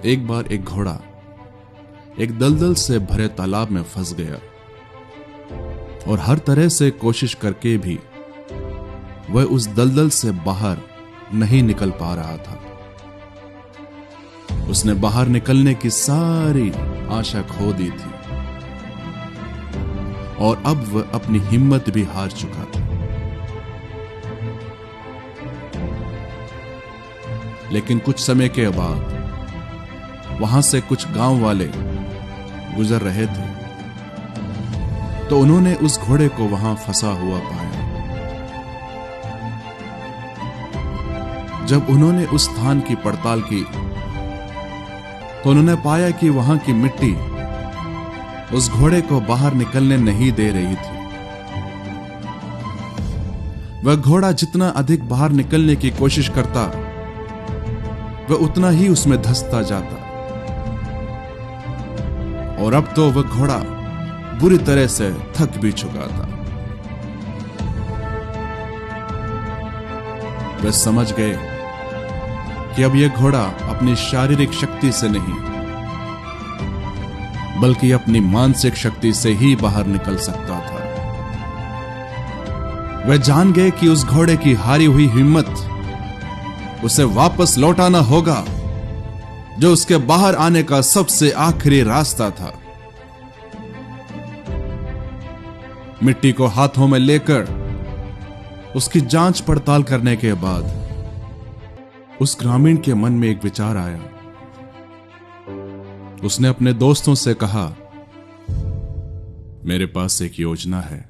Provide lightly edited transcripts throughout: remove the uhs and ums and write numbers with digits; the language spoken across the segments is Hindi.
एक बार एक घोड़ा एक दलदल से भरे तालाब में फंस गया और हर तरह से कोशिश करके भी वह उस दलदल से बाहर नहीं निकल पा रहा था। उसने बाहर निकलने की सारी आशा खो दी थी और अब वह अपनी हिम्मत भी हार चुका था। लेकिन कुछ समय के बाद वहां से कुछ गांव वाले गुजर रहे थे तो उन्होंने उस घोड़े को वहां फंसा हुआ पाया। जब उन्होंने उस स्थान की पड़ताल की तो उन्होंने पाया कि वहां की मिट्टी उस घोड़े को बाहर निकलने नहीं दे रही थी। वह घोड़ा जितना अधिक बाहर निकलने की कोशिश करता वह उतना ही उसमें धंसता जाता और अब तो वह घोड़ा बुरी तरह से थक भी चुका था। वे समझ गए कि अब यह घोड़ा अपनी शारीरिक शक्ति से नहीं बल्कि अपनी मानसिक शक्ति से ही बाहर निकल सकता था। वे जान गए कि उस घोड़े की हारी हुई हिम्मत उसे वापस लौटाना होगा जो उसके बाहर आने का सबसे आखिरी रास्ता था। मिट्टी को हाथों में लेकर उसकी जांच पड़ताल करने के बाद उस ग्रामीण के मन में एक विचार आया। उसने अपने दोस्तों से कहा, मेरे पास एक योजना है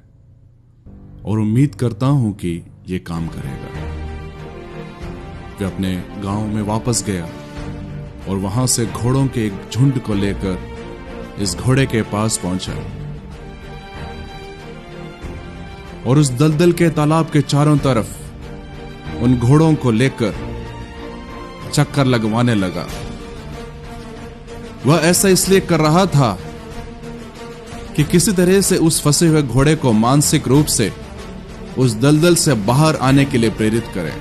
और उम्मीद करता हूं कि यह काम करेगा। वे अपने गांव में वापस गया और वहां से घोड़ों के एक झुंड को लेकर इस घोड़े के पास पहुंचा और उस दलदल के तालाब के चारों तरफ उन घोड़ों को लेकर चक्कर लगवाने लगा। वह ऐसा इसलिए कर रहा था कि किसी तरह से उस फंसे हुए घोड़े को मानसिक रूप से उस दलदल से बाहर आने के लिए प्रेरित करे।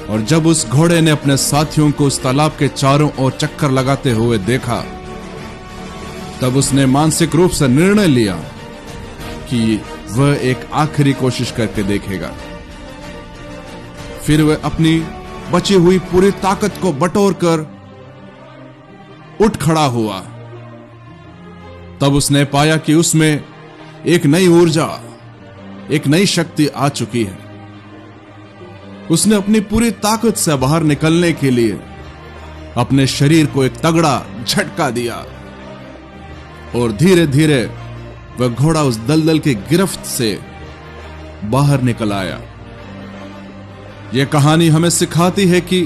और जब उस घोड़े ने अपने साथियों को उस तालाब के चारों ओर चक्कर लगाते हुए देखा तब उसने मानसिक रूप से निर्णय लिया कि वह एक आखिरी कोशिश करके देखेगा। फिर वह अपनी बची हुई पूरी ताकत को बटोरकर उठ खड़ा हुआ। तब उसने पाया कि उसमें एक नई ऊर्जा, एक नई शक्ति आ चुकी है। उसने अपनी पूरी ताकत से बाहर निकलने के लिए अपने शरीर को एक तगड़ा झटका दिया और धीरे धीरे वह घोड़ा उस दलदल की गिरफ्त से बाहर निकल आया। यह कहानी हमें सिखाती है कि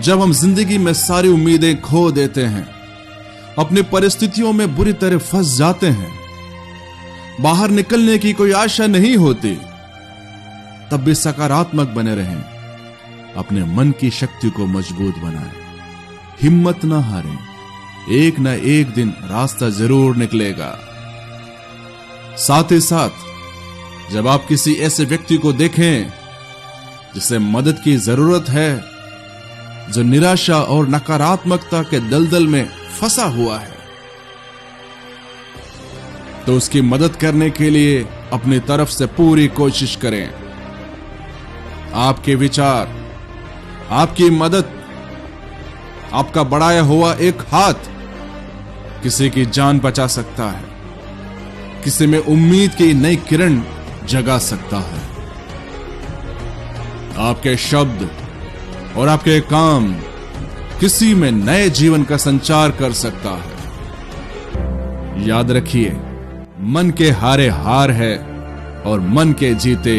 जब हम जिंदगी में सारी उम्मीदें खो देते हैं, अपनी परिस्थितियों में बुरी तरह फंस जाते हैं, बाहर निकलने की कोई आशा नहीं होती, तब भी सकारात्मक बने रहें, अपने मन की शक्ति को मजबूत बनाएं, हिम्मत ना हारें, एक ना एक दिन रास्ता जरूर निकलेगा। साथ ही साथ जब आप किसी ऐसे व्यक्ति को देखें जिसे मदद की जरूरत है, जो निराशा और नकारात्मकता के दलदल में फंसा हुआ है, तो उसकी मदद करने के लिए अपनी तरफ से पूरी कोशिश करें। आपके विचार, आपकी मदद, आपका बढ़ाया हुआ एक हाथ किसी की जान बचा सकता है, किसी में उम्मीद की नई किरण जगा सकता है। आपके शब्द और आपके काम किसी में नए जीवन का संचार कर सकता है। याद रखिए, मन के हारे हार है और मन के जीते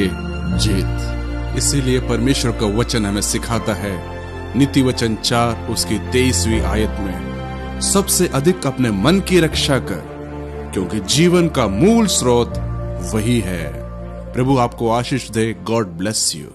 जीत। इसीलिए परमेश्वर का वचन हमें सिखाता है, नीति वचन 4 उसकी 23वीं आयत में, सबसे अधिक अपने मन की रक्षा कर, क्योंकि जीवन का मूल स्रोत वही है। प्रभु आपको आशीष दे। God bless you.